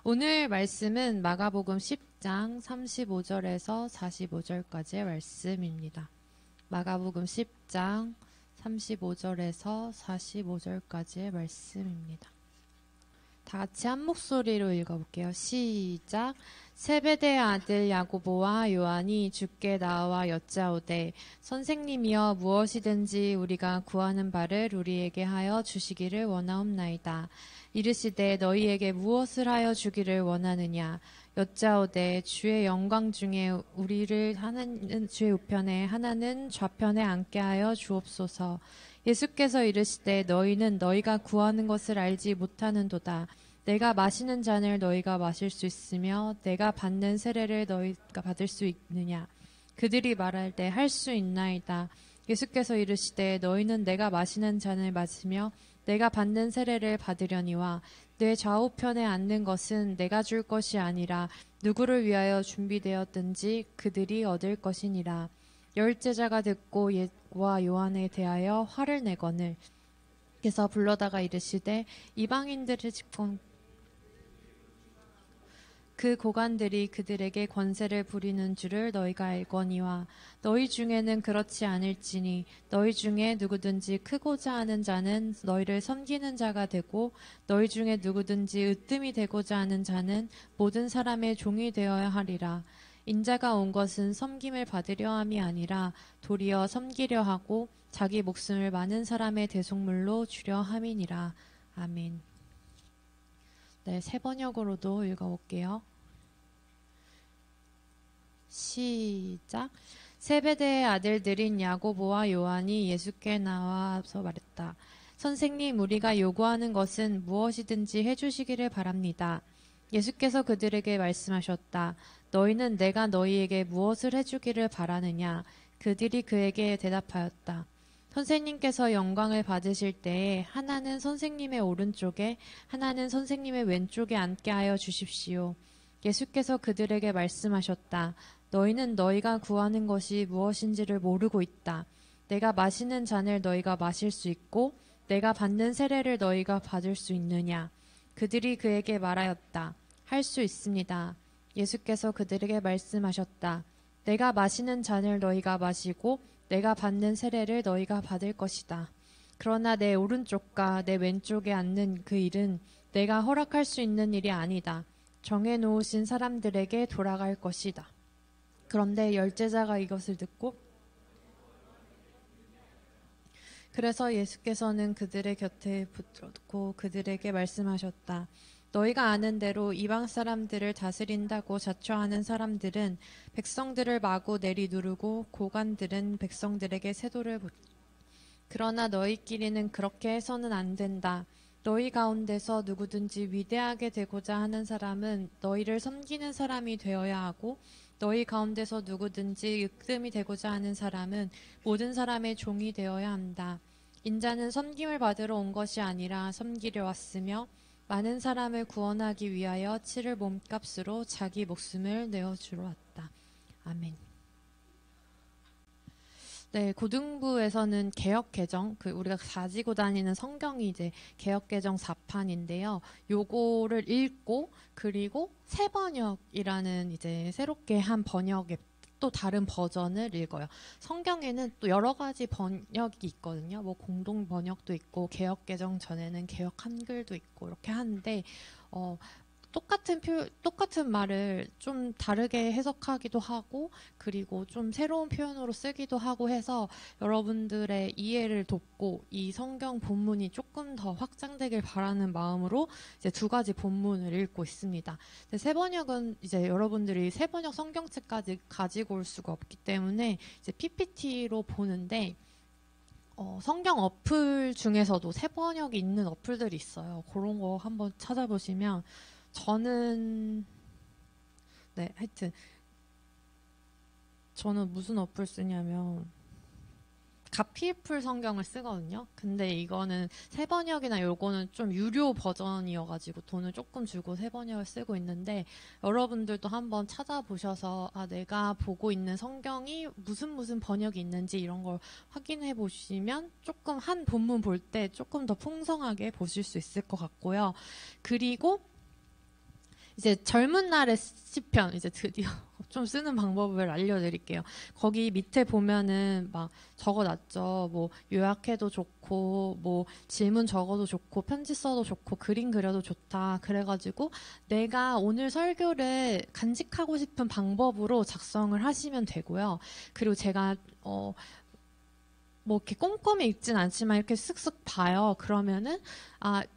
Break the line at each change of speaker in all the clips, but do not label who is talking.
오늘 말씀은 마가복음 10장 35절에서 45절까지의 말씀입니다. 마가복음 10장 35절에서 45절까지의 말씀입니다. 다 같이 한 목소리로 읽어볼게요. 시작. 세베대의 아들 야고보와 요한이 주께 나와 여짜오되 선생님이여 무엇이든지 우리가 구하는 바를 우리에게 하여 주시기를 원하옵나이다. 이르시되 너희에게 무엇을 하여 주기를 원하느냐. 여짜오되 주의 영광 중에 우리를 하나는 주의 우편에 하나는 좌편에 앉게 하여 주옵소서. 예수께서 이르시되 너희는 너희가 구하는 것을 알지 못하는도다. 내가 마시는 잔을 너희가 마실 수 있으며 내가 받는 세례를 너희가 받을 수 있느냐. 그들이 말할 때 할 수 있나이다. 예수께서 이르시되 너희는 내가 마시는 잔을 마시며 내가 받는 세례를 받으려니와 내 좌우편에 앉는 것은 내가 줄 것이 아니라 누구를 위하여 준비되었든지 그들이 얻을 것이니라. 열 제자가 듣고 예수와 요한에 대하여 화를 내거늘 그래서 불러다가 이르시되 이방인들을 집권 그 고관들이 그들에게 권세를 부리는 줄을 너희가 알거니와 너희 중에는 그렇지 않을지니 너희 중에 누구든지 크고자 하는 자는 너희를 섬기는 자가 되고 너희 중에 누구든지 으뜸이 되고자 하는 자는 모든 사람의 종이 되어야 하리라. 인자가 온 것은 섬김을 받으려 함이 아니라 도리어 섬기려 하고 자기 목숨을 많은 사람의 대속물로 주려 함이니라. 아멘. 네, 세 번역으로도 읽어볼게요. 시작. 세베대의 아들들인 야고보와 요한이 예수께 나와서 말했다. 선생님, 우리가 요구하는 것은 무엇이든지 해주시기를 바랍니다. 예수께서 그들에게 말씀하셨다. 너희는 내가 너희에게 무엇을 해주기를 바라느냐? 그들이 그에게 대답하였다. 선생님께서 영광을 받으실 때에 하나는 선생님의 오른쪽에 하나는 선생님의 왼쪽에 앉게 하여 주십시오. 예수께서 그들에게 말씀하셨다. 너희는 너희가 구하는 것이 무엇인지를 모르고 있다. 내가 마시는 잔을 너희가 마실 수 있고 내가 받는 세례를 너희가 받을 수 있느냐. 그들이 그에게 말하였다. 할 수 있습니다. 예수께서 그들에게 말씀하셨다. 내가 마시는 잔을 너희가 마시고 내가 받는 세례를 너희가 받을 것이다. 그러나 내 오른쪽과 내 왼쪽에 앉는 그 일은 내가 허락할 수 있는 일이 아니다. 정해놓으신 사람들에게 돌아갈 것이다. 그런데 열 제자가 이것을 듣고 그래서 예수께서는 그들의 곁에 붙들고 그들에게 말씀하셨다. 너희가 아는 대로 이방 사람들을 다스린다고 자처하는 사람들은 백성들을 마구 내리누르고 고관들은 백성들에게 세도를 그러나 너희끼리는 그렇게 해서는 안 된다. 너희 가운데서 누구든지 위대하게 되고자 하는 사람은 너희를 섬기는 사람이 되어야 하고 너희 가운데서 누구든지 으뜸이 되고자 하는 사람은 모든 사람의 종이 되어야 한다. 인자는 섬김을 받으러 온 것이 아니라 섬기려 왔으며 많은 사람을 구원하기 위하여 치를 몸값으로 자기 목숨을 내어주러 왔다. 아멘. 네, 고등부에서는 개역개정, 우리가 가지고 다니는 성경이 이제 개역개정 4판인데요. 요거를 읽고, 그리고 새번역이라는 이제 새롭게 한 번역의 또 다른 버전을 읽어요. 성경에는 또 여러 가지 번역이 있거든요. 뭐 공동 번역도 있고, 개역개정 전에는 개역 한글도 있고, 이렇게 하는데, 똑같은 말을 좀 다르게 해석하기도 하고 그리고 좀 새로운 표현으로 쓰기도 하고 해서 여러분들의 이해를 돕고 이 성경 본문이 조금 더 확장되길 바라는 마음으로 이제 두 가지 본문을 읽고 있습니다. 새 번역은 이제 여러분들이 새 번역 성경책까지 가지고 올 수가 없기 때문에 이제 PPT로 보는데 성경 어플 중에서도 새 번역이 있는 어플들이 있어요. 그런 거 한번 찾아보시면 저는 하여튼 저는 무슨 어플 쓰냐면 가피풀 성경을 쓰거든요. 근데 이거는 새 번역이나 요거는 좀 유료 버전이어가지고 돈을 조금 주고 새 번역을 쓰고 있는데 여러분들도 한번 찾아보셔서 내가 보고 있는 성경이 무슨 번역이 있는지 이런 걸 확인해 보시면 조금 한 본문 볼 때 조금 더 풍성하게 보실 수 있을 것 같고요. 그리고 이제 젊은 날의 시편, 이제 드디어 좀 쓰는 방법을 알려드릴게요. 거기 밑에 보면은 막 적어놨죠. 뭐 요약해도 좋고, 뭐 질문 적어도 좋고, 편지 써도 좋고, 그림 그려도 좋다. 그래가지고 내가 오늘 설교를 간직하고 싶은 방법으로 작성을 하시면 되고요. 그리고 제가 뭐 이렇게 꼼꼼히 읽진 않지만 이렇게 쓱쓱 봐요. 그러면은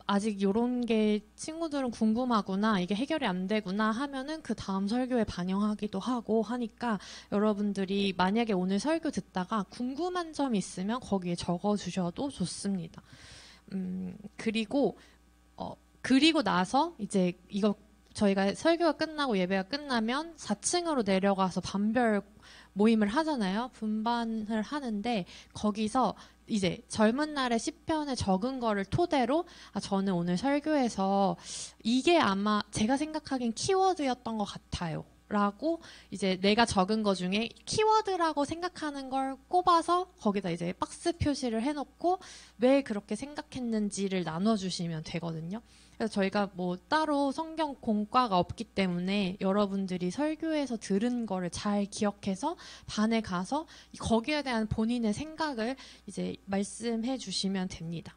아직 요런 게 친구들은 궁금하구나, 이게 해결이 안 되구나 하면은 그 다음 설교에 반영하기도 하고 하니까 여러분들이 만약에 오늘 설교 듣다가 궁금한 점이 있으면 거기에 적어 주셔도 좋습니다. 그리고 나서 이제 이거 저희가 설교가 끝나고 예배가 끝나면 4층으로 내려가서 반별 모임을 하잖아요. 분반을 하는데 거기서 이제 젊은 날의 시편에 적은 거를 토대로 저는 오늘 설교에서 이게 아마 제가 생각하기엔 키워드였던 것 같아요. 라고 이제 내가 적은 거 중에 키워드라고 생각하는 걸 꼽아서 거기다 이제 박스 표시를 해놓고 왜 그렇게 생각했는지를 나눠주시면 되거든요. 그래서 저희가 뭐 따로 성경 공과가 없기 때문에 여러분들이 설교에서 들은 거를 잘 기억해서 반에 가서 거기에 대한 본인의 생각을 이제 말씀해 주시면 됩니다.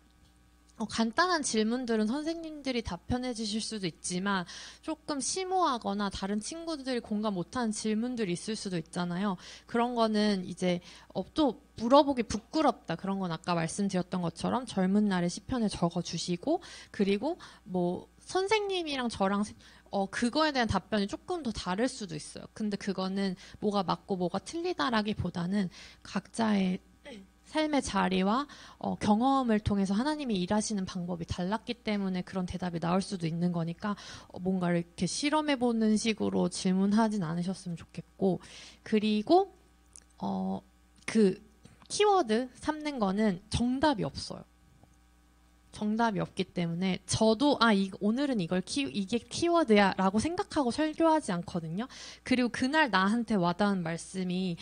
간단한 질문들은 선생님들이 답변해 주실 수도 있지만 조금 심오하거나 다른 친구들이 공감 못하는 질문들이 있을 수도 있잖아요. 그런 거는 이제 또 물어보기 부끄럽다, 그런 건 아까 말씀드렸던 것처럼 젊은 날의 시편에 적어 주시고, 그리고 뭐 선생님이랑 저랑 그거에 대한 답변이 조금 더 다를 수도 있어요. 근데 그거는 뭐가 맞고 뭐가 틀리다라기보다는 각자의 삶의 자리와 경험을 통해서 하나님이 일하시는 방법이 달랐기 때문에 그런 대답이 나올 수도 있는 거니까 뭔가 이렇게 실험해보는 식으로 질문하진 않으셨으면 좋겠고, 그리고 그 키워드 삼는 거는 정답이 없어요. 정답이 없기 때문에 저도 오늘은 이게 키워드야 라고 생각하고 설교하지 않거든요. 그리고 그날 나한테 와닿은 말씀이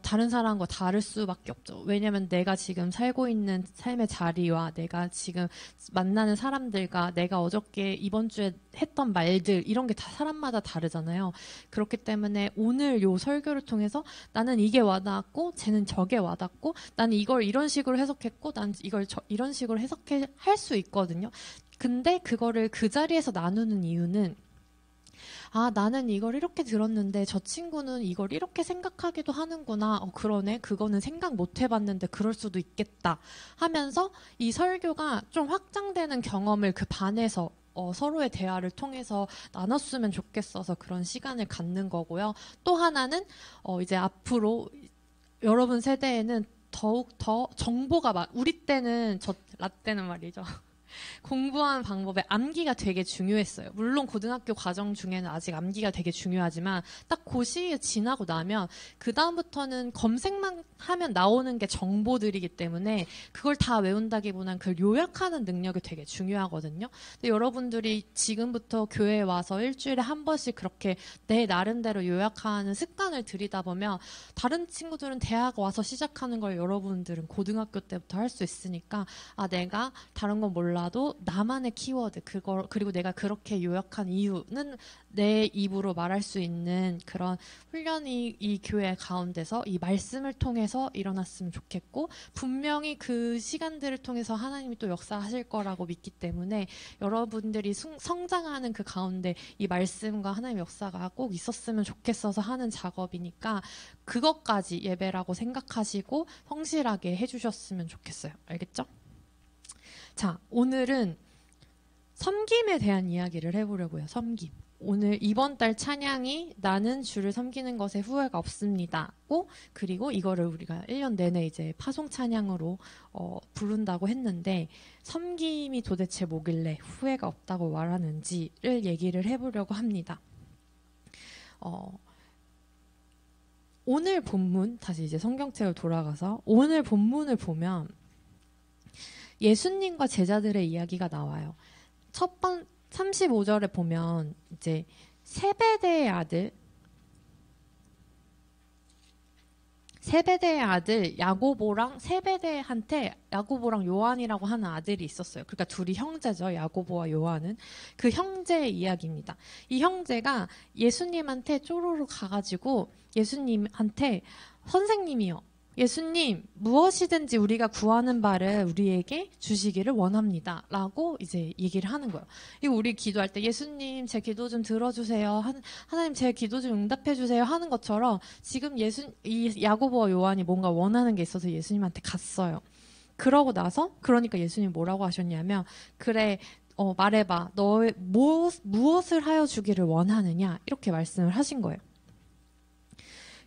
다른 사람과 다를 수밖에 없죠. 왜냐면 내가 지금 살고 있는 삶의 자리와 내가 지금 만나는 사람들과 내가 어저께 이번 주에 했던 말들, 이런 게 다 사람마다 다르잖아요. 그렇기 때문에 오늘 요 설교를 통해서 나는 이게 와닿았고 쟤는 저게 와닿고 나는 이걸 이런 식으로 해석했고 난 이걸 이런 식으로 할 수 있거든요. 근데 그거를 그 자리에서 나누는 이유는 나는 이걸 이렇게 들었는데 저 친구는 이걸 이렇게 생각하기도 하는구나. 그러네. 그거는 생각 못 해봤는데 그럴 수도 있겠다 하면서 이 설교가 좀 확장되는 경험을 그 반에서 서로의 대화를 통해서 나눴으면 좋겠어서 그런 시간을 갖는 거고요. 또 하나는 이제 앞으로 여러분 세대에는 더욱 더 정보가 우리 때는 라떼는 말이죠. 공부하는 방법에 암기가 되게 중요했어요. 물론 고등학교 과정 중에는 아직 암기가 되게 중요하지만 딱 그 시기에 지나고 나면 그 다음부터는 검색만 하면 나오는 게 정보들이기 때문에 그걸 다 외운다기보다는 그걸 요약하는 능력이 되게 중요하거든요. 근데 여러분들이 지금부터 교회에 와서 일주일에 한 번씩 그렇게 내 나름대로 요약하는 습관을 들이다 보면 다른 친구들은 대학 와서 시작하는 걸 여러분들은 고등학교 때부터 할 수 있으니까 내가 다른 건 몰라도 나만의 키워드 그리고 내가 그렇게 요약한 이유는 내 입으로 말할 수 있는 그런 훈련이 이 교회 가운데서 이 말씀을 통해서 일어났으면 좋겠고, 분명히 그 시간들을 통해서 하나님이 또 역사하실 거라고 믿기 때문에 여러분들이 성장하는 그 가운데 이 말씀과 하나님의 역사가 꼭 있었으면 좋겠어서 하는 작업이니까 그것까지 예배라고 생각하시고 성실하게 해주셨으면 좋겠어요. 알겠죠? 자, 오늘은 섬김에 대한 이야기를 해보려고요. 섬김. 오늘 이번 달 찬양이 나는 주를 섬기는 것에 후회가 없습니다고, 그리고 이거를 우리가 1년 내내 이제 파송 찬양으로 부른다고 했는데, 섬김이 도대체 뭐길래 후회가 없다고 말하는지를 얘기를 해보려고 합니다. 오늘 본문, 다시 이제 성경책을 돌아가서 오늘 본문을 보면 예수님과 제자들의 이야기가 나와요. 35절에 보면 이제 세베대의 아들 세베대의 아들 야고보랑 세베대한테 야고보랑 요한이라고 하는 아들이 있었어요. 그러니까 둘이 형제죠. 야고보와 요한은. 그 형제의 이야기입니다. 이 형제가 예수님한테 쪼로로 가가지고 예수님한테 선생님이요. 예수님, 무엇이든지 우리가 구하는 바를 우리에게 주시기를 원합니다. 라고 이제 얘기를 하는 거예요. 이거 우리 기도할 때 예수님, 제 기도 좀 들어주세요. 하나님, 제 기도 좀 응답해주세요. 하는 것처럼 지금 이 야고보와 요한이 뭔가 원하는 게 있어서 예수님한테 갔어요. 그러고 나서, 그러니까 예수님 뭐라고 하셨냐면, 그래, 말해봐. 너의 무엇을 하여 주기를 원하느냐? 이렇게 말씀을 하신 거예요.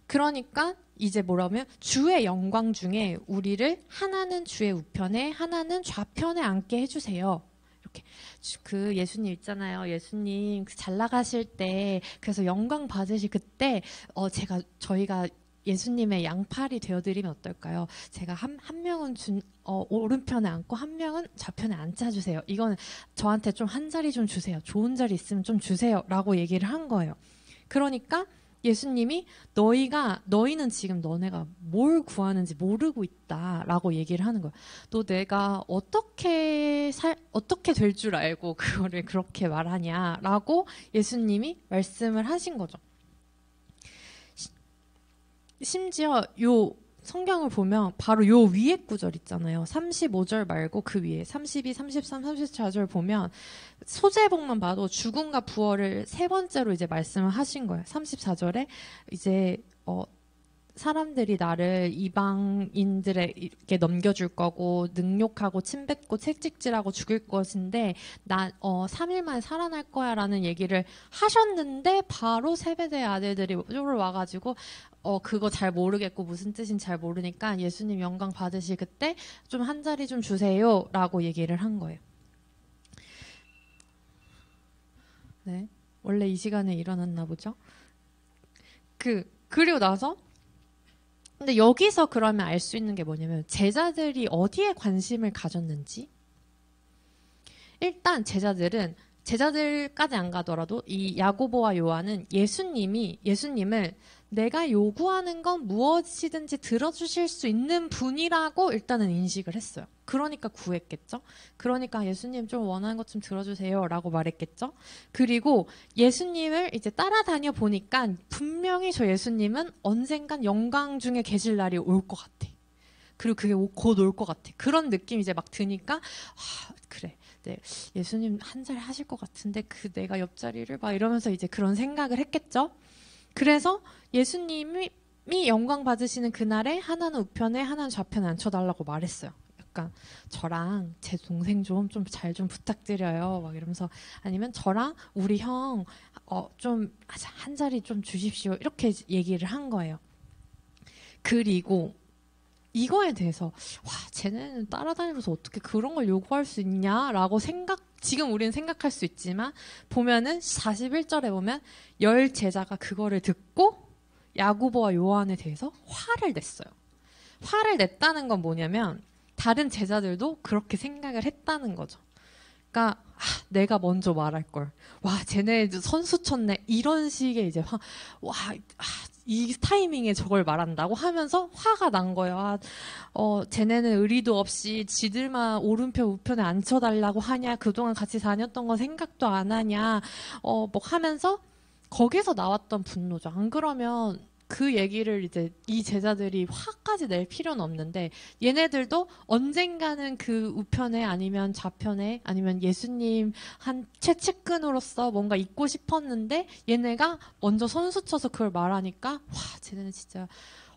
그러니까 이제 뭐라면 주의 영광 중에 우리를 하나는 주의 우편에 하나는 좌편에 앉게 해주세요. 이렇게 그 예수님 있잖아요. 예수님 잘 나가실 때 그래서 영광 받으실 그때 저희가 예수님의 양팔이 되어드리면 어떨까요? 제가 한 명은 오른편에 앉고 한 명은 좌편에 앉아주세요. 이건 저한테 좀 한 자리 좀 주세요. 좋은 자리 있으면 좀 주세요. 라고 얘기를 한 거예요. 그러니까 예수님이 너희는 지금 너네가 뭘 구하는지 모르고 있다라고 얘기를 하는 거야. 너 내가 어떻게 될 줄 알고 그거를 그렇게 말하냐라고 예수님이 말씀을 하신 거죠. 심지어 요 성경을 보면 바로 요 위에 구절 있잖아요. 35절 말고 그 위에 32, 33, 34절 보면 소제복만 봐도 죽음과 부활을 세 번째로 이제 말씀을 하신 거예요. 34절에 이제 사람들이 나를 이방인들에게 넘겨줄 거고 능욕하고 침뱉고 채찍질하고 죽일 것인데 나 3일 만에 살아날 거야 라는 얘기를 하셨는데 바로 세베대의 아들들이 와가지고 그거 잘 모르겠고 무슨 뜻인지 잘 모르니까 예수님 영광 받으실 그때 좀 한 자리 좀 주세요 라고 얘기를 한 거예요. 네, 원래 이 시간에 일어났나 보죠. 그리고 나서 근데 여기서 그러면 알 수 있는 게 뭐냐면 제자들이 어디에 관심을 가졌는지. 일단 제자들까지 안 가더라도 이 야고보와 요한은 예수님을 내가 요구하는 건 무엇이든지 들어주실 수 있는 분이라고 일단은 인식을 했어요. 그러니까 구했겠죠. 그러니까 예수님 좀 원하는 것 좀 들어주세요 라고 말했겠죠. 그리고 예수님을 이제 따라다녀 보니까 분명히 저 예수님은 언젠간 영광 중에 계실 날이 올 것 같아. 그리고 그게 곧 올 것 같아. 그런 느낌이 이제 막 드니까 그래. 네, 예수님 한 자리 하실 것 같은데 내가 옆자리를 막 이러면서 이제 그런 생각을 했겠죠. 그래서 예수님이 영광 받으시는 그날에 하나는 우편에 하나는 좌편에 앉혀달라고 말했어요. 약간 저랑 제 동생 좀 잘 좀 부탁드려요. 막 이러면서 아니면 저랑 우리 형 좀 한 자리 좀 주십시오. 이렇게 얘기를 한 거예요. 그리고 이거에 대해서 쟤네는 따라다니면서 어떻게 그런 걸 요구할 수 있냐라고 지금 우리는 생각할 수 있지만 보면은 41절에 보면 10 제자가 그거를 듣고 야고보와 요한에 대해서 화를 냈어요. 화를 냈다는 건 뭐냐면 다른 제자들도 그렇게 생각을 했다는 거죠. 그러니까 내가 먼저 말할 걸. 쟤네 선수 쳤네. 이런 식의 이제 이 타이밍에 저걸 말한다고 하면서 화가 난 거예요. 쟤네는 의리도 없이 지들만 오른편 우편에 앉혀달라고 하냐. 그동안 같이 다녔던 거 생각도 안 하냐. 뭐 하면서 거기서 나왔던 분노죠. 안 그러면 그 얘기를 이제 이 제자들이 화까지 낼 필요는 없는데 얘네들도 언젠가는 그 우편에 아니면 좌편에 아니면 예수님 한 최측근으로서 뭔가 있고 싶었는데 얘네가 먼저 선수 쳐서 그걸 말하니까 쟤네는 진짜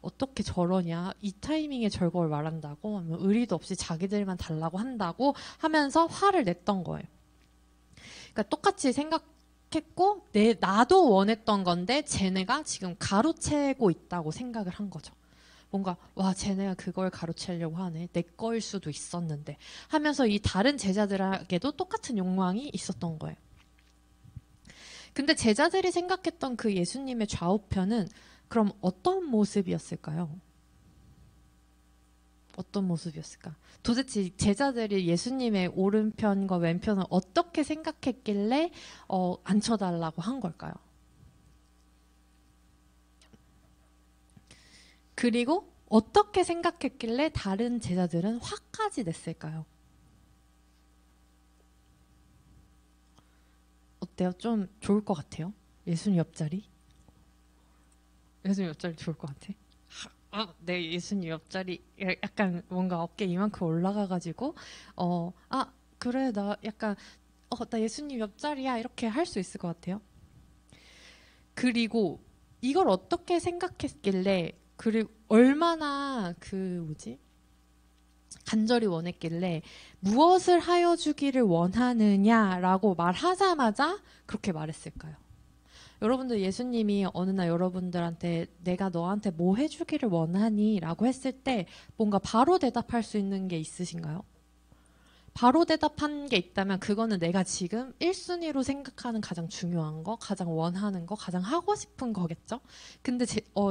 어떻게 저러냐. 이 타이밍에 저걸 말한다고 하면 의리도 없이 자기들만 달라고 한다고 하면서 화를 냈던 거예요. 그러니까 똑같이 했고 나도 원했던 건데 쟤네가 지금 가로채고 있다고 생각을 한 거죠. 뭔가 쟤네가 그걸 가로채려고 하네. 내 거일 수도 있었는데 하면서 이 다른 제자들에게도 똑같은 욕망이 있었던 거예요. 근데 제자들이 생각했던 그 예수님의 좌우편은 그럼 어떤 모습이었을까요? 어떤 모습이었을까? 도대체 제자들이 예수님의 오른편과 왼편을 어떻게 생각했길래 앉혀달라고 한 걸까요? 그리고 어떻게 생각했길래 다른 제자들은 화까지 냈을까요? 어때요? 좀 좋을 것 같아요? 예수님 옆자리? 예수님 옆자리 좋을 것 같아? 내 예수님 옆자리 약간 뭔가 어깨 이만큼 올라가가지고 그래 나 약간 나 예수님 옆자리야 이렇게 할 수 있을 것 같아요. 그리고 이걸 어떻게 생각했길래 그리고 얼마나 간절히 원했길래 무엇을 하여 주기를 원하느냐라고 말하자마자 그렇게 말했을까요? 여러분들 예수님이 어느 날 여러분들한테 내가 너한테 뭐 해주기를 원하니? 라고 했을 때 뭔가 바로 대답할 수 있는 게 있으신가요? 바로 대답한 게 있다면 그거는 내가 지금 1순위로 생각하는 가장 중요한 거, 가장 원하는 거, 가장 하고 싶은 거겠죠? 근데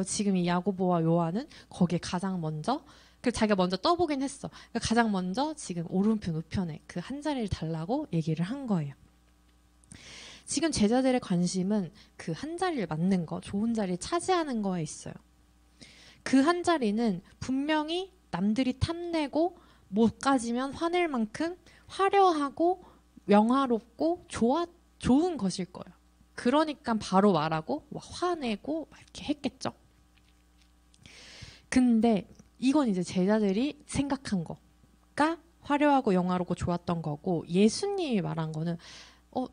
지금 이 야고보와 요한은 거기에 가장 먼저 자기가 먼저 떠보긴 했어. 그러니까 가장 먼저 지금 오른편 우편에 그 한 자리를 달라고 얘기를 한 거예요. 지금 제자들의 관심은 그 한 자리를 맡는 거, 좋은 자리를 차지하는 거에 있어요. 그 한 자리는 분명히 남들이 탐내고 못 가지면 화낼 만큼 화려하고 명화롭고 좋은 것일 거예요. 그러니까 바로 말하고 화내고 이렇게 했겠죠. 근데 이건 이제 제자들이 생각한 거가 화려하고 영화롭고 좋았던 거고, 예수님이 말한 거는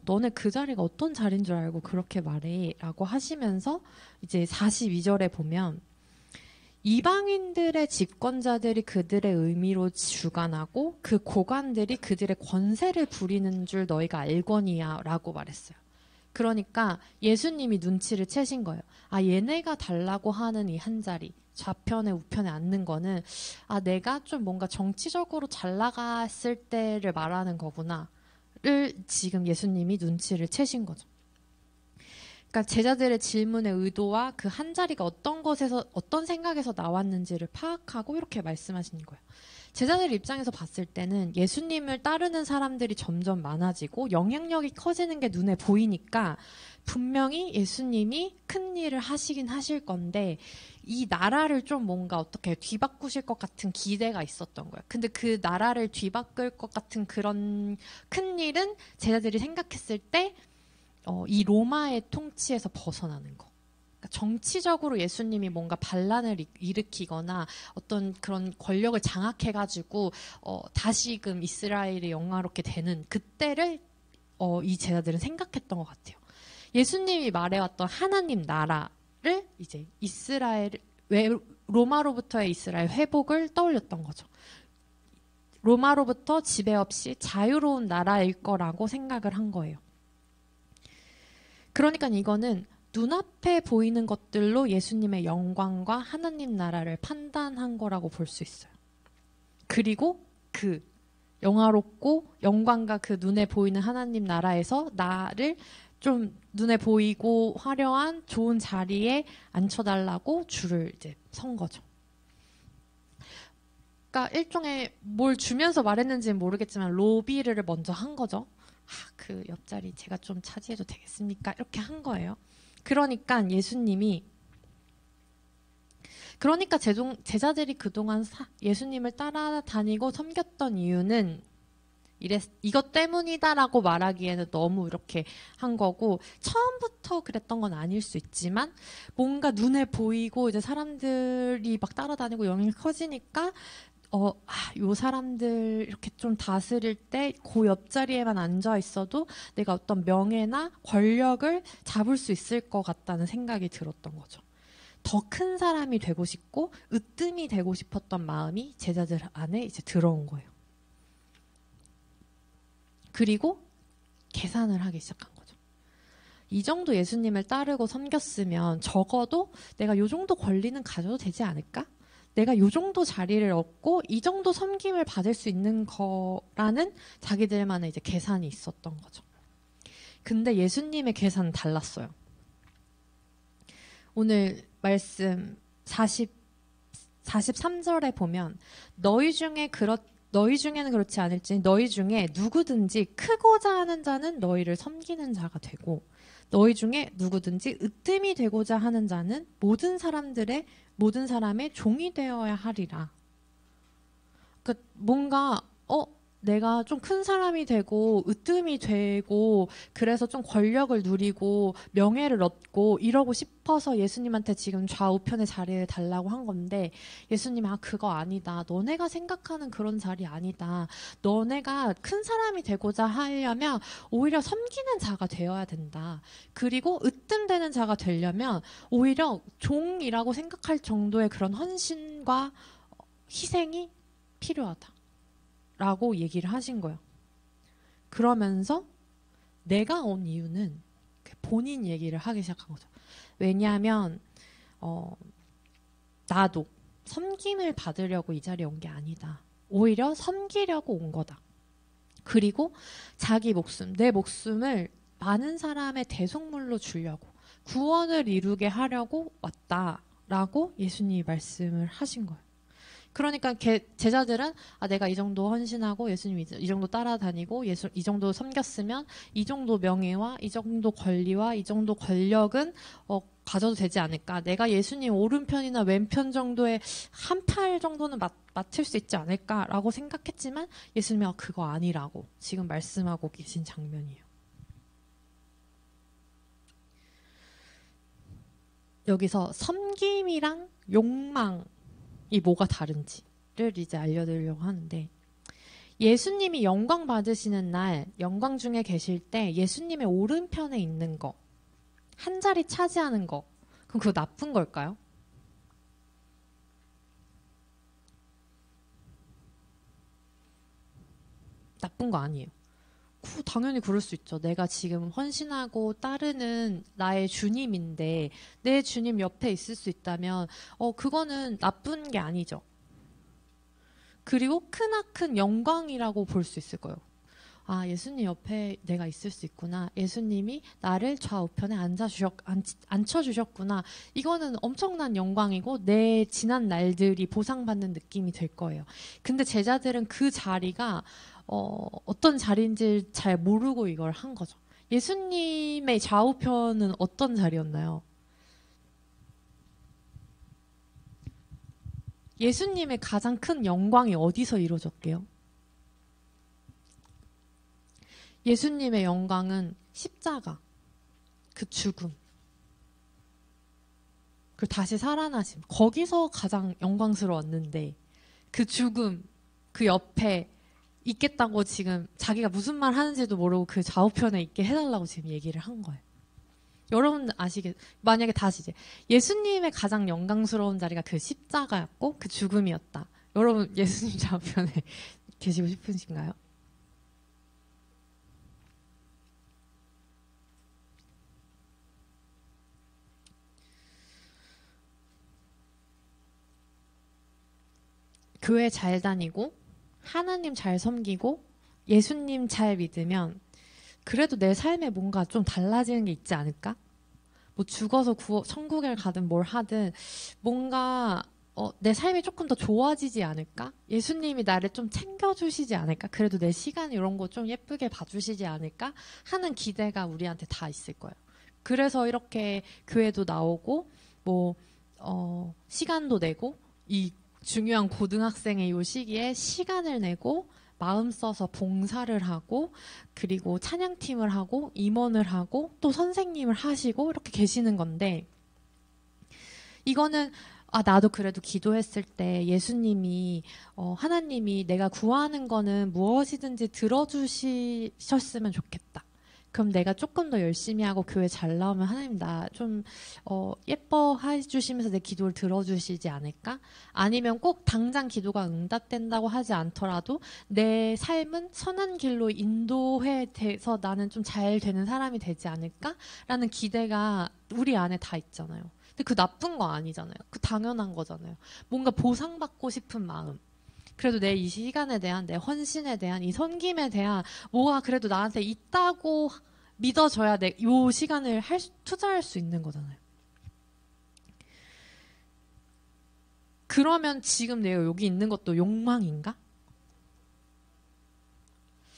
너네 그 자리가 어떤 자리인 줄 알고 그렇게 말해 라고 하시면서 이제 42절에 보면 이방인들의 집권자들이 그들의 의미로 주관하고 그 고관들이 그들의 권세를 부리는 줄 너희가 알거니와 라고 말했어요. 그러니까 예수님이 눈치를 채신 거예요. 얘네가 달라고 하는 이 한 자리, 좌편에 우편에 앉는 거는 내가 좀 뭔가 정치적으로 잘 나갔을 때를 말하는 거구나 를 지금 예수님이 눈치를 채신 거죠. 그러니까 제자들의 질문의 의도와 그 한 자리가 어떤 생각에서 나왔는지를 파악하고 이렇게 말씀하시는 거예요. 제자들 입장에서 봤을 때는 예수님을 따르는 사람들이 점점 많아지고 영향력이 커지는 게 눈에 보이니까 분명히 예수님이 큰 일을 하시긴 하실 건데 이 나라를 좀 뭔가 어떻게 뒤바꾸실 것 같은 기대가 있었던 거예요. 근데 그 나라를 뒤바꿀 것 같은 그런 큰 일은 제자들이 생각했을 때 이 로마의 통치에서 벗어나는 거. 그러니까 정치적으로 예수님이 뭔가 반란을 일으키거나 어떤 그런 권력을 장악해가지고 다시금 이스라엘이 영화롭게 되는 그때를 이 제자들은 생각했던 것 같아요. 예수님이 말해왔던 하나님 나라를 이제 로마로부터의 이스라엘 회복을 떠올렸던 거죠. 로마로부터 지배 없이 자유로운 나라일 거라고 생각을 한 거예요. 그러니까 이거는 눈앞에 보이는 것들로 예수님의 영광과 하나님 나라를 판단한 거라고 볼 수 있어요. 그리고 그 영화롭고 영광과 그 눈에 보이는 하나님 나라에서 나를 좀 눈에 보이고 화려한 좋은 자리에 앉혀달라고 줄을 이제 선 거죠. 그러니까 일종의 뭘 주면서 말했는지는 모르겠지만 로비를 먼저 한 거죠. 그 옆자리 제가 좀 차지해도 되겠습니까? 이렇게 한 거예요. 그러니까 제자들이 그동안 예수님을 따라다니고 섬겼던 이유는 이것 때문이다라고 말하기에는 너무 이렇게 한 거고, 처음부터 그랬던 건 아닐 수 있지만 뭔가 눈에 보이고 이제 사람들이 막 따라다니고 영향이 커지니까 요 사람들 이렇게 좀 다스릴 때 그 옆자리에만 앉아 있어도 내가 어떤 명예나 권력을 잡을 수 있을 것 같다는 생각이 들었던 거죠. 더 큰 사람이 되고 싶고 으뜸이 되고 싶었던 마음이 제자들 안에 이제 들어온 거예요. 그리고 계산을 하기 시작한 거죠. 이 정도 예수님을 따르고 섬겼으면 적어도 내가 요 정도 권리는 가져도 되지 않을까? 내가 요 정도 자리를 얻고 이 정도 섬김을 받을 수 있는 거라는 자기들만의 이제 계산이 있었던 거죠. 근데 예수님의 계산은 달랐어요. 오늘 말씀 43절에 보면 너희 중에는 그렇지 않을지 너희 중에 누구든지 크고자 하는 자는 너희를 섬기는 자가 되고 너희 중에 누구든지 으뜸이 되고자 하는 자는 모든 사람의 종이 되어야 하리라. 그러니까 뭔가 내가 좀 큰 사람이 되고 으뜸이 되고 그래서 좀 권력을 누리고 명예를 얻고 이러고 싶어서 예수님한테 지금 좌우편의 자리를 달라고 한 건데, 예수님 그거 아니다. 너네가 생각하는 그런 자리 아니다. 너네가 큰 사람이 되고자 하려면 오히려 섬기는 자가 되어야 된다. 그리고 으뜸되는 자가 되려면 오히려 종이라고 생각할 정도의 그런 헌신과 희생이 필요하다 라고 얘기를 하신 거예요. 그러면서 내가 온 이유는 본인 얘기를 하기 시작한 거죠. 왜냐하면 나도 섬김을 받으려고 이 자리에 온 게 아니다. 오히려 섬기려고 온 거다. 그리고 자기 목숨, 내 목숨을 많은 사람의 대속물로 주려고, 구원을 이루게 하려고 왔다라고 예수님이 말씀을 하신 거예요. 그러니까 제자들은 내가 이 정도 헌신하고 예수님 이 정도 따라다니고 이 정도 섬겼으면 이 정도 명예와 이 정도 권리와 이 정도 권력은 가져도 되지 않을까. 내가 예수님 오른편이나 왼편 정도의 한 팔 정도는 맡을 수 있지 않을까라고 생각했지만 예수님이 그거 아니라고 지금 말씀하고 계신 장면이에요. 여기서 섬김이랑 욕망 이 뭐가 다른지를 이제 알려드리려고 하는데, 예수님이 영광 받으시는 날, 영광 중에 계실 때 예수님의 오른편에 있는 거, 한 자리 차지하는 거, 그럼 그거 나쁜 걸까요? 나쁜 거 아니에요. 당연히 그럴 수 있죠. 내가 지금 헌신하고 따르는 나의 주님인데 내 주님 옆에 있을 수 있다면 그거는 나쁜 게 아니죠. 그리고 크나큰 영광이라고 볼 수 있을 거예요. 예수님 옆에 내가 있을 수 있구나. 예수님이 나를 좌우편에 앉혀주셨구나. 이거는 엄청난 영광이고 내 지난 날들이 보상받는 느낌이 될 거예요. 근데 제자들은 그 자리가 어떤 자리인지 잘 모르고 이걸 한 거죠. 예수님의 좌우편은 어떤 자리였나요? 예수님의 가장 큰 영광이 어디서 이루어졌게요? 예수님의 영광은 십자가, 그 죽음, 그리고 다시 살아나심, 거기서 가장 영광스러웠는데 그 죽음, 그 옆에 있겠다고 지금 자기가 무슨 말 하는지도 모르고 그 좌우편에 있게 해달라고 지금 얘기를 한 거예요. 여러분 만약에 다시 이제 예수님의 가장 영광스러운 자리가 그 십자가였고 그 죽음이었다. 여러분 예수님 좌우편에 계시고 싶으신가요? 교회 잘 다니고 하나님 잘 섬기고 예수님 잘 믿으면 그래도 내 삶에 뭔가 좀 달라지는 게 있지 않을까? 뭐 죽어서 천국에 가든 뭘 하든 뭔가 내 삶이 조금 더 좋아지지 않을까? 예수님이 나를 좀 챙겨주시지 않을까? 그래도 내 시간 이런 거 좀 예쁘게 봐주시지 않을까? 하는 기대가 우리한테 다 있을 거예요. 그래서 이렇게 교회도 나오고 뭐 시간도 내고 이 중요한 고등학생의 이 시기에 시간을 내고 마음 써서 봉사를 하고 그리고 찬양팀을 하고 임원을 하고 또 선생님을 하시고 이렇게 계시는 건데, 이거는 나도 그래도 기도했을 때 예수님이 하나님이 내가 구하는 거는 무엇이든지 들어주셨으면 좋겠다. 그럼 내가 조금 더 열심히 하고 교회 잘 나오면 하나님 나 좀 예뻐해 주시면서 내 기도를 들어주시지 않을까? 아니면 꼭 당장 기도가 응답된다고 하지 않더라도 내 삶은 선한 길로 인도해 돼서 나는 좀 잘 되는 사람이 되지 않을까? 라는 기대가 우리 안에 다 있잖아요. 근데 그 나쁜 거 아니잖아요. 그 당연한 거잖아요. 뭔가 보상받고 싶은 마음. 그래도 내 이 시간에 대한 내 헌신에 대한 이 섬김에 대한 뭐가 그래도 나한테 있다고 믿어져야 내 이 시간을 투자할 수 있는 거잖아요. 그러면 지금 내가 여기 있는 것도 욕망인가?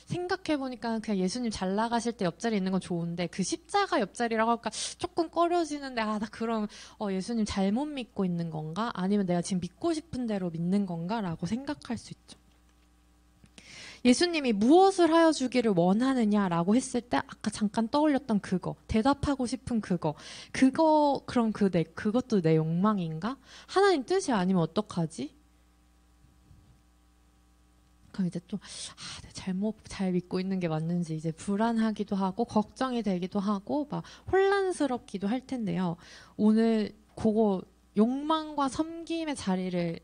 생각해보니까 그냥 예수님 잘 나가실 때 옆자리에 있는 건 좋은데 그 십자가 옆자리라고 할까 조금 꺼려지는데 나 그럼 예수님 잘못 믿고 있는 건가? 아니면 내가 지금 믿고 싶은 대로 믿는 건가? 라고 생각할 수 있죠. 예수님이 무엇을 하여 주기를 원하느냐라고 했을 때 아까 잠깐 떠올렸던 그거, 대답하고 싶은 그거 그럼 그것도 내 욕망인가? 하나님 뜻이 아니면 어떡하지? 그럼 이제 또 내가 잘 믿고 있는 게 맞는지 이제 불안하기도 하고 걱정이 되기도 하고 막 혼란스럽기도 할 텐데요. 오늘 그거 욕망과 섬김의 자리를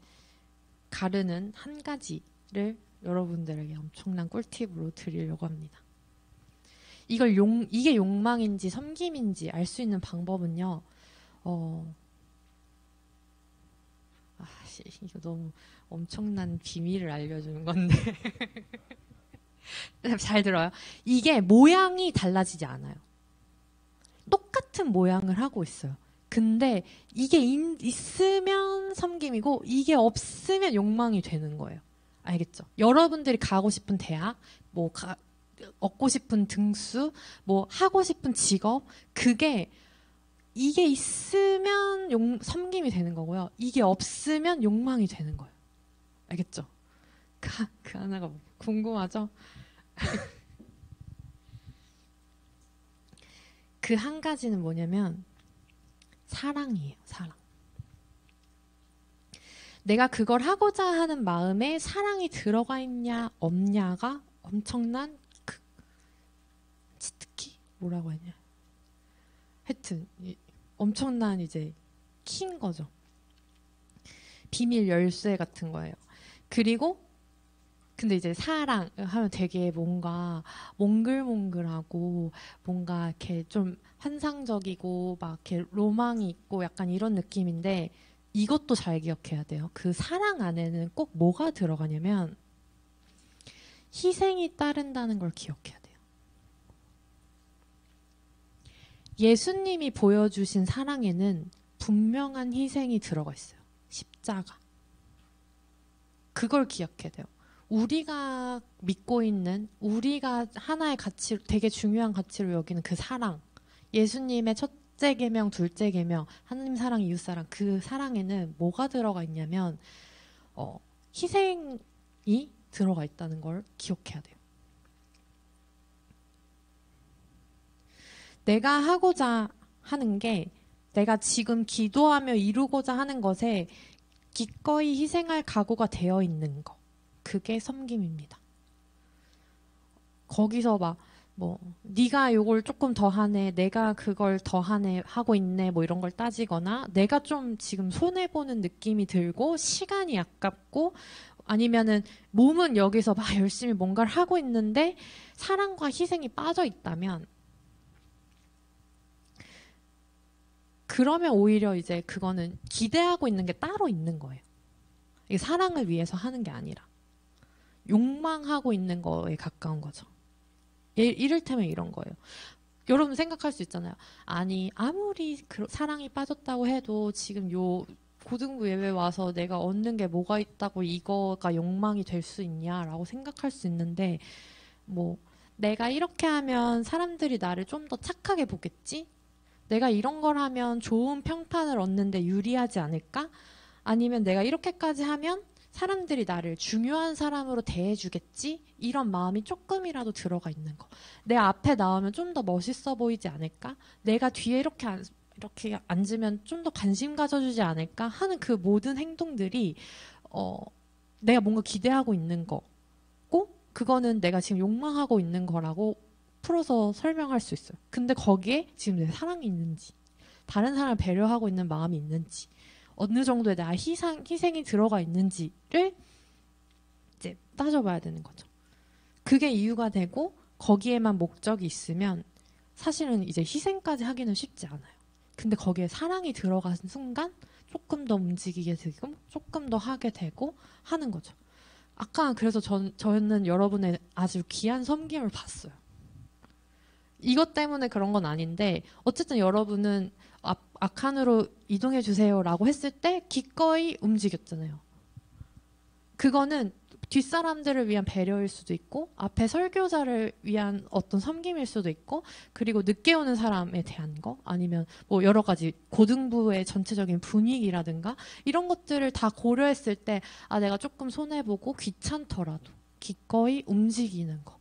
가르는 한 가지를 여러분들에게 엄청난 꿀팁으로 드리려고 합니다. 이게 욕망인지 섬김인지 알 수 있는 방법은요. 이거 너무 엄청난 비밀을 알려주는 건데 잘 들어요. 이게 모양이 달라지지 않아요. 똑같은 모양을 하고 있어요. 근데 이게 있으면 섬김이고 이게 없으면 욕망이 되는 거예요. 알겠죠? 여러분들이 가고 싶은 대학, 얻고 싶은 등수, 하고 싶은 직업, 이게 있으면 섬김이 되는 거고요. 이게 없으면 욕망이 되는 거예요. 알겠죠? 그 하나가 궁금하죠? 그 한 가지는 뭐냐면 사랑이에요. 사랑. 내가 그걸 하고자 하는 마음에 사랑이 들어가 있냐 없냐가 엄청난 치트키? 뭐라고 했냐? 하여튼 엄청난 이제 키인 거죠. 비밀 열쇠 같은 거예요. 그리고 근데 이제 사랑 하면 되게 뭔가 몽글몽글하고 뭔가 이렇게 좀 환상적이고 막 이렇게 로망이 있고 약간 이런 느낌인데 이것도 잘 기억해야 돼요. 그 사랑 안에는 꼭 뭐가 들어가냐면 희생이 따른다는 걸 기억해야 돼요. 예수님이 보여주신 사랑에는 분명한 희생이 들어가 있어요. 십자가. 그걸 기억해야 돼요. 우리가 믿고 있는 우리가 하나의 가치, 되게 중요한 가치로 여기는 그 사랑, 예수님의 첫째 계명, 둘째 계명, 하나님 사랑, 이웃 사랑, 그 사랑에는 뭐가 들어가 있냐면 희생이 들어가 있다는 걸 기억해야 돼요. 내가 하고자 하는 게 내가 지금 기도하며 이루고자 하는 것에 기꺼이 희생할 각오가 되어 있는 거. 그게 섬김입니다. 거기서 네가 요걸 조금 더 하네, 내가 그걸 더 하네, 하고 있네, 이런 걸 따지거나 내가 좀 지금 손해보는 느낌이 들고 시간이 아깝고 아니면은 몸은 여기서 막 열심히 뭔가를 하고 있는데 사랑과 희생이 빠져 있다면 그러면 오히려 이제 그거는 기대하고 있는 게 따로 있는 거예요. 이게 사랑을 위해서 하는 게 아니라 욕망하고 있는 거에 가까운 거죠. 이를테면 이런 거예요. 여러분 생각할 수 있잖아요. 아니 아무리 사랑이 빠졌다고 해도 지금 요 고등부 예배 와서 내가 얻는 게 뭐가 있다고 이거가 욕망이 될 수 있냐라고 생각할 수 있는데 내가 이렇게 하면 사람들이 나를 좀 더 착하게 보겠지? 내가 이런 걸 하면 좋은 평판을 얻는데 유리하지 않을까? 아니면 내가 이렇게까지 하면 사람들이 나를 중요한 사람으로 대해주겠지? 이런 마음이 조금이라도 들어가 있는 거. 내 앞에 나오면 좀 더 멋있어 보이지 않을까? 내가 뒤에 이렇게 앉으면 좀 더 관심 가져주지 않을까? 하는 그 모든 행동들이 내가 뭔가 기대하고 있는 거고 그거는 내가 지금 욕망하고 있는 거라고 풀어서 설명할 수 있어요. 근데 거기에 지금 내 사랑이 있는지 다른 사람을 배려하고 있는 마음이 있는지 어느 정도의 나의 희생이 들어가 있는지를 이제 따져봐야 되는 거죠. 그게 이유가 되고 거기에만 목적이 있으면 사실은 이제 희생까지 하기는 쉽지 않아요. 근데 거기에 사랑이 들어간 순간 조금 더 움직이게 되고 조금 더 하게 되고 하는 거죠. 아까 그래서 저는 여러분의 아주 귀한 섬김을 봤어요. 이것 때문에 그런 건 아닌데 어쨌든 여러분은 아칸으로 이동해 주세요라고 했을 때 기꺼이 움직였잖아요. 그거는 뒷사람들을 위한 배려일 수도 있고 앞에 설교자를 위한 어떤 섬김일 수도 있고 그리고 늦게 오는 사람에 대한 거 아니면 뭐 여러 가지 고등부의 전체적인 분위기라든가 이런 것들을 다 고려했을 때 내가 조금 손해보고 귀찮더라도 기꺼이 움직이는 거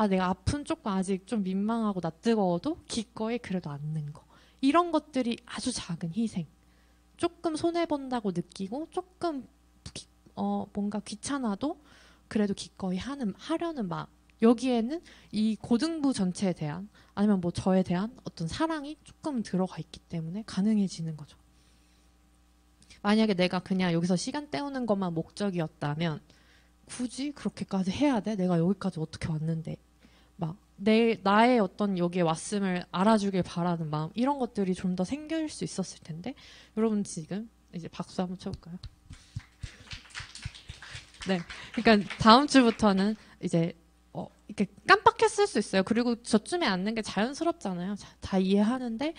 내가 앞은 조금 아직 좀 민망하고 낯뜨거워도 기꺼이 그래도 앉는 거 이런 것들이 아주 작은 희생 조금 손해본다고 느끼고 조금 뭔가 귀찮아도 그래도 기꺼이 하려는 마음. 여기에는 이 고등부 전체에 대한 아니면 뭐 저에 대한 어떤 사랑이 조금 들어가 있기 때문에 가능해지는 거죠. 만약에 내가 그냥 여기서 시간 때우는 것만 목적이었다면 굳이 그렇게까지 해야 돼? 내가 여기까지 어떻게 왔는데 막 나의 어떤 여기에 왔음을 알아주길 바라는 마음 이런 것들이 좀 더 생길 수 있었을 텐데 여러분 지금 이제 박수 한번 쳐볼까요? 네, 그러니까 다음 주부터는 이제 이렇게 깜빡했을 수 있어요. 그리고 저쯤에 앉는 게 자연스럽잖아요. 다 이해하는데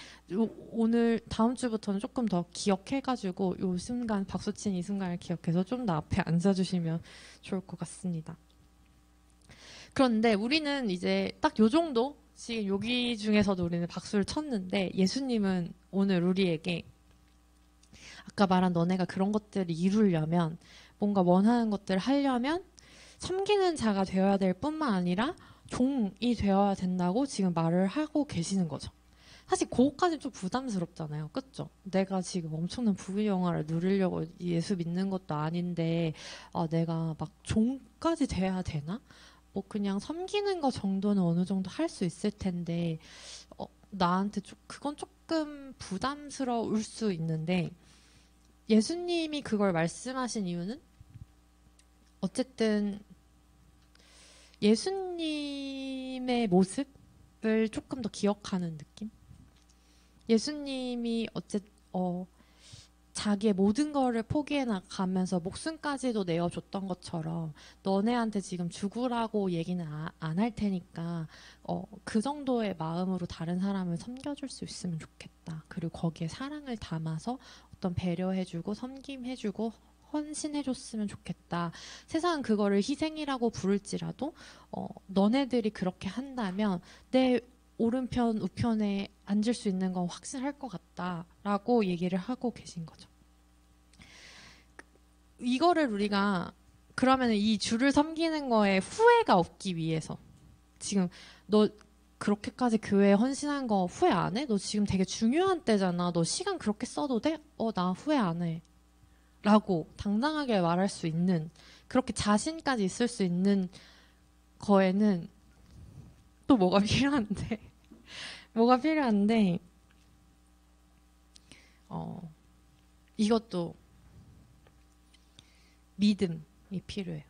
오늘 다음 주부터는 조금 더 기억해가지고 이 순간 박수 친 이 순간을 기억해서 좀 더 앞에 앉아주시면 좋을 것 같습니다. 그런데 우리는 이제 딱 요 정도 지금 여기 중에서도 우리는 박수를 쳤는데 예수님은 오늘 우리에게 아까 말한 너네가 그런 것들을 이루려면 뭔가 원하는 것들을 하려면 섬기는 자가 되어야 될 뿐만 아니라 종이 되어야 된다고 지금 말을 하고 계시는 거죠. 사실 그것까지는 좀 부담스럽잖아요. 그쵸? 내가 지금 엄청난 부귀영화를 누리려고 예수 믿는 것도 아닌데 내가 막 종까지 돼야 되나? 뭐 그냥 섬기는 거 정도는 어느 정도 할 수 있을 텐데 나한테 그건 조금 부담스러울 수 있는데 예수님이 그걸 말씀하신 이유는 어쨌든 예수님의 모습을 조금 더 기억하는 느낌? 예수님이 자기의 모든 거를 포기해 나가면서 목숨까지도 내어줬던 것처럼 너네한테 지금 죽으라고 얘기는 안 할 테니까 그 정도의 마음으로 다른 사람을 섬겨줄 수 있으면 좋겠다. 그리고 거기에 사랑을 담아서 어떤 배려해주고 섬김해주고 헌신해줬으면 좋겠다. 세상은 그거를 희생이라고 부를지라도 너네들이 그렇게 한다면 내 오른편 우편에 앉을 수 있는 건 확실할 것 같다라고 얘기를 하고 계신 거죠. 이거를 우리가 그러면 이 주를 섬기는 거에 후회가 없기 위해서 지금 너 그렇게까지 교회에 헌신한 거 후회 안 해? 너 지금 되게 중요한 때잖아. 너 시간 그렇게 써도 돼? 나 후회 안 해. 라고 당당하게 말할 수 있는 그렇게 자신까지 있을 수 있는 거에는 또 뭐가 필요한데 이것도 믿음이 필요해요.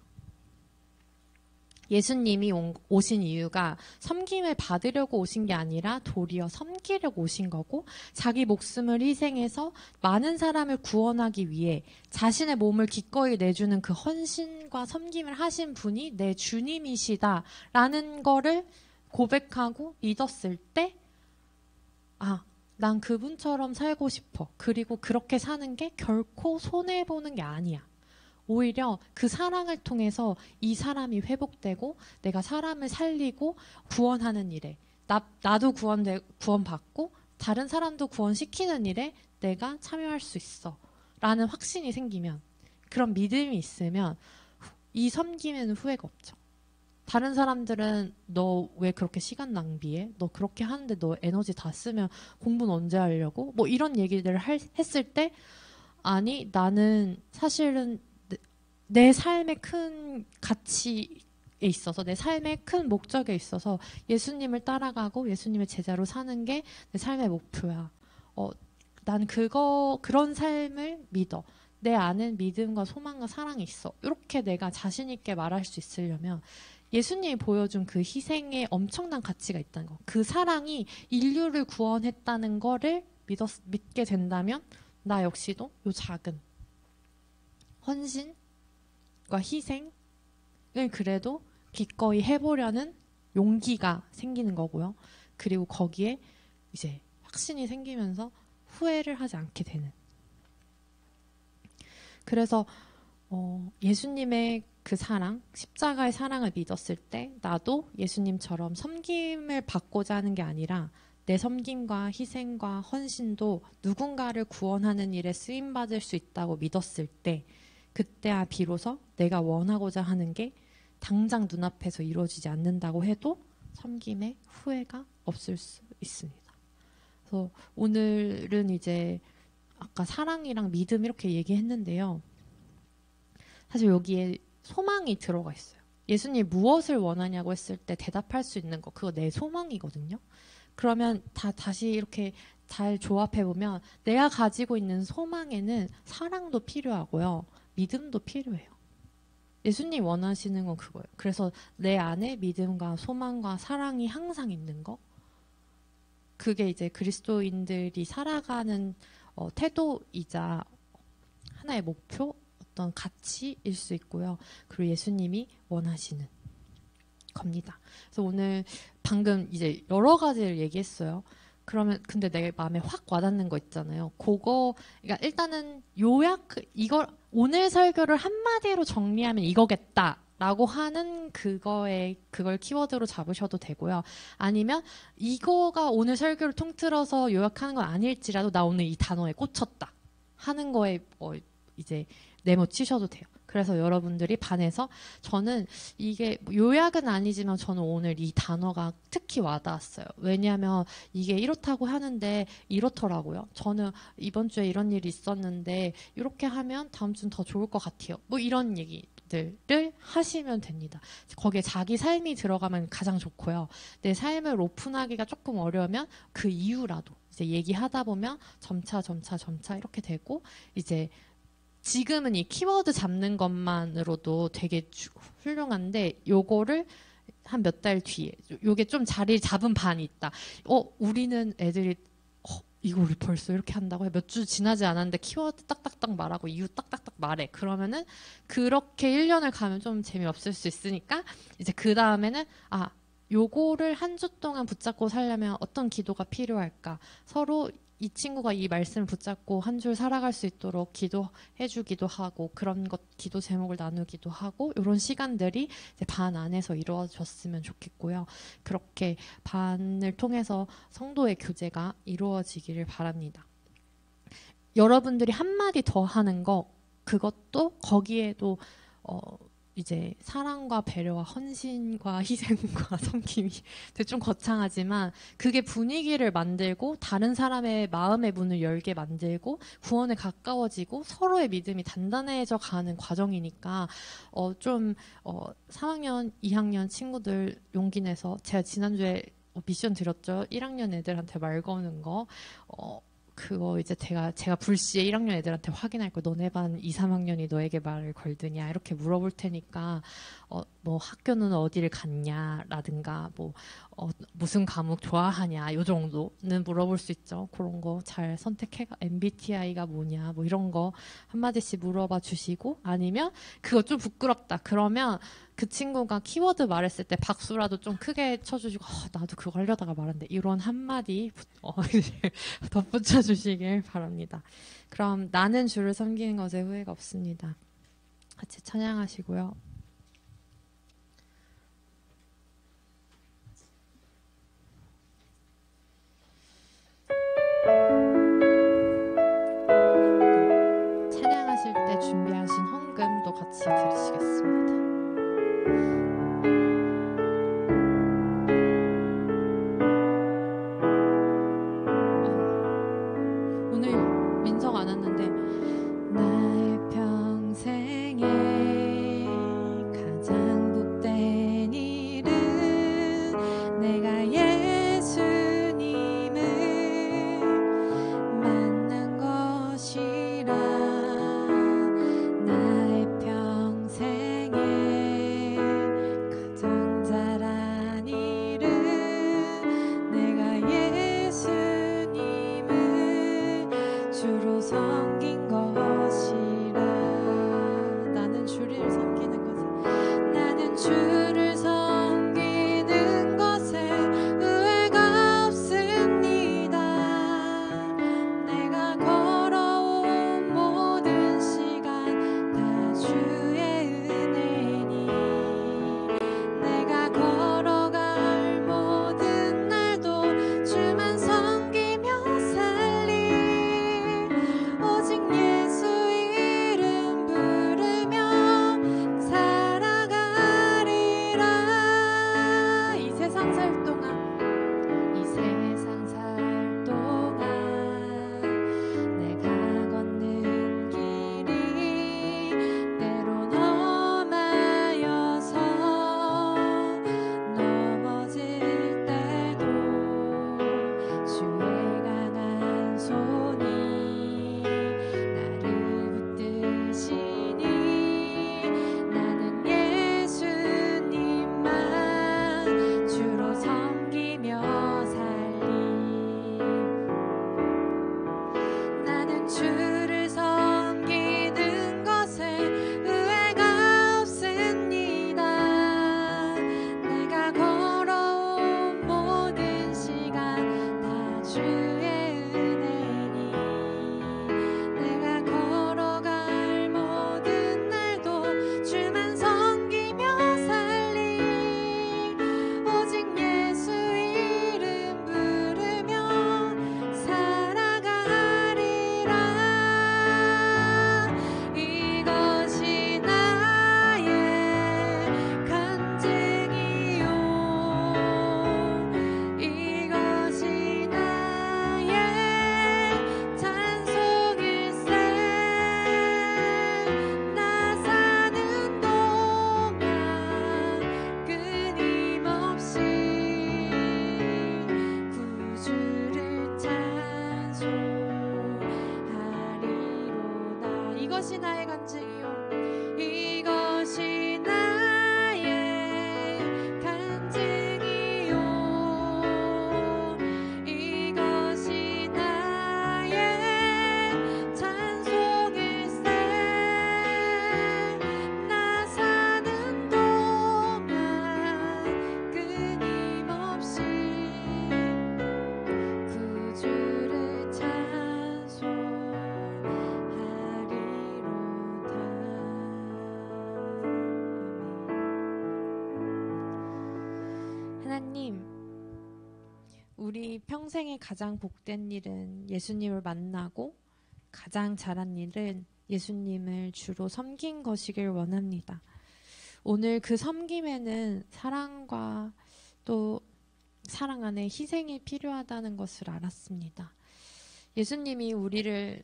예수님이 오신 이유가 섬김을 받으려고 오신 게 아니라 도리어 섬기려고 오신 거고 자기 목숨을 희생해서 많은 사람을 구원하기 위해 자신의 몸을 기꺼이 내주는 그 헌신과 섬김을 하신 분이 내 주님이시다라는 거를 고백하고 믿었을 때 난 그분처럼 살고 싶어. 그리고 그렇게 사는 게 결코 손해보는 게 아니야. 오히려 그 사랑을 통해서 이 사람이 회복되고 내가 사람을 살리고 구원하는 일에 나도 구원받고 다른 사람도 구원시키는 일에 내가 참여할 수 있어 라는 확신이 생기면 그런 믿음이 있으면 이 섬김에는 후회가 없죠. 다른 사람들은 너 왜 그렇게 시간 낭비해? 너 그렇게 하는데 너 에너지 다 쓰면 공부는 언제 하려고? 뭐 이런 얘기들을 했을 때 아니 나는 사실은 내 삶의 큰 가치에 있어서 내 삶의 큰 목적에 있어서 예수님을 따라가고 예수님의 제자로 사는 게 내 삶의 목표야. 난 그런 삶을 믿어. 내 안엔 믿음과 소망과 사랑이 있어. 이렇게 내가 자신 있게 말할 수 있으려면 예수님이 보여준 그 희생에 엄청난 가치가 있다는 거. 그 사랑이 인류를 구원했다는 거를 믿게 된다면 나 역시도 요 작은 헌신과 희생을 그래도 기꺼이 해보려는 용기가 생기는 거고요. 그리고 거기에 이제 확신이 생기면서 후회를 하지 않게 되는. 그래서 예수님의 그 사랑, 십자가의 사랑을 믿었을 때 나도 예수님처럼 섬김을 받고자 하는 게 아니라 내 섬김과 희생과 헌신도 누군가를 구원하는 일에 쓰임받을 수 있다고 믿었을 때 그때야 비로소 내가 원하고자 하는 게 당장 눈앞에서 이루어지지 않는다고 해도 섬김에 후회가 없을 수 있습니다. 그래서 오늘은 이제 아까 사랑이랑 믿음 이렇게 얘기했는데요. 사실 여기에 소망이 들어가 있어요. 예수님 무엇을 원하냐고 했을 때 대답할 수 있는 거, 그거 내 소망이거든요. 그러면 다시 이렇게 잘 조합해보면 내가 가지고 있는 소망에는 사랑도 필요하고요. 믿음도 필요해요. 예수님 원하시는 건 그거예요. 그래서 내 안에 믿음과 소망과 사랑이 항상 있는 거. 그게 이제 그리스도인들이 살아가는 태도이자 하나의 목표, 어떤 가치일 수 있고요. 그리고 예수님이 원하시는 겁니다. 그래서 오늘 방금 이제 여러 가지를 얘기했어요. 그러면 근데 내 마음에 확 와닿는 거 있잖아요. 그거 그러니까 일단은 요약 이걸 오늘 설교를 한마디로 정리하면 이거겠다라고 하는 그걸 키워드로 잡으셔도 되고요. 아니면 이거가 오늘 설교를 통틀어서 요약하는 건 아닐지라도 나 오늘 이 단어에 꽂혔다 하는 거에 이제 내모치셔도 돼요. 그래서 여러분들이 반해서 저는 이게 요약은 아니지만 저는 오늘 이 단어가 특히 와닿았어요. 왜냐하면 이게 이렇다고 하는데 이렇더라고요. 저는 이번 주에 이런 일이 있었는데 이렇게 하면 다음 주는 더 좋을 것 같아요. 뭐 이런 얘기들을 하시면 됩니다. 거기에 자기 삶이 들어가면 가장 좋고요. 내 삶을 오픈하기가 조금 어려우면 그 이유라도 이제 얘기하다 보면 점차 이렇게 되고 이제 지금은 이 키워드 잡는 것만으로도 되게 훌륭한데 요거를 한 몇 달 뒤에 요게 좀 자리 잡은 반이 있다. 우리는 애들이 이거를 벌써 이렇게 한다고 해. 몇 주 지나지 않았는데 키워드 딱딱딱 말하고 이유 딱딱딱 말해. 그러면은 그렇게 1년을 가면 좀 재미없을 수 있으니까 이제 그 다음에는 요거를 한 주 동안 붙잡고 살려면 어떤 기도가 필요할까? 서로 이 친구가 이 말씀을 붙잡고 한 줄 살아갈 수 있도록 기도해주기도 하고 그런 것 기도 제목을 나누기도 하고 이런 시간들이 이제 반 안에서 이루어졌으면 좋겠고요. 그렇게 반을 통해서 성도의 교제가 이루어지기를 바랍니다. 여러분들이 한마디 더 하는 거 그것도 거기에도 이제 사랑과 배려와 헌신과 희생과 섬김이 좀 거창하지만 그게 분위기를 만들고 다른 사람의 마음의 문을 열게 만들고 구원에 가까워지고 서로의 믿음이 단단해져 가는 과정이니까 3학년, 2학년 친구들 용기 내서 제가 지난주에 미션 드렸죠. 1학년 애들한테 말 거는 거 그거 이제 제가 불시에 1학년 애들한테 확인할 거 너네 반 2, 3학년이 너에게 말을 걸드냐 이렇게 물어볼 테니까 뭐 학교는 어디를 갔냐라든가 뭐 무슨 과목 좋아하냐 요 정도는 물어볼 수 있죠. 그런 거 잘 선택해 MBTI가 뭐냐 뭐 이런 거 한마디씩 물어봐 주시고 아니면 그거 좀 부끄럽다 그러면 그 친구가 키워드 말했을 때 박수라도 좀 크게 쳐주시고 나도 그거 하려다가 말았는데 이런 한마디 덧붙여 주시길 바랍니다. 그럼 나는 주를 섬기는 것에 후회가 없습니다. 같이 찬양하시고요. 찬양하실 때 준비하신 헌금도 같이 드리시겠습니다. 오늘 민석 안 왔는데 나의 평생에 가장 복된 일은 내가 예수님을 만난 것이라 나의 평생에 가장 하나님, 우리 평생에 가장 복된 일은 예수님을 만나고 가장 잘한 일은 예수님을 주로 섬긴 것이길 원합니다. 오늘 그 섬김에는 사랑과 또 사랑 안에 희생이 필요하다는 것을 알았습니다. 예수님이 우리를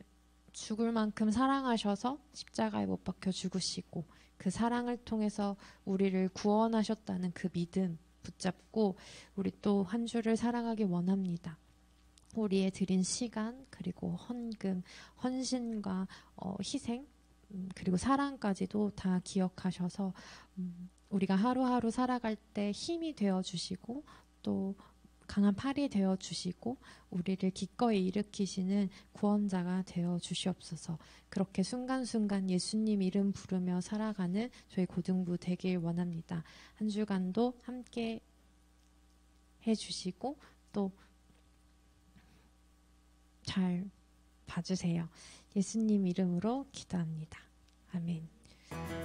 죽을 만큼 사랑하셔서 십자가에 못 박혀 죽으시고 그 사랑을 통해서 우리를 구원하셨다는 그 믿음 붙잡고 우리 또 한 주를 살아가기 원합니다. 우리의 드린 시간 그리고 헌금, 헌신과 희생 그리고 사랑까지도 다 기억하셔서 우리가 하루하루 살아갈 때 힘이 되어주시고 또 강한 팔이 되어주시고 우리를 기꺼이 일으키시는 구원자가 되어주시옵소서. 그렇게 순간순간 예수님 이름 부르며 살아가는 저희 고등부 되길 원합니다. 한 주간도 함께 해주시고 또 잘 봐주세요. 예수님 이름으로 기도합니다. 아멘.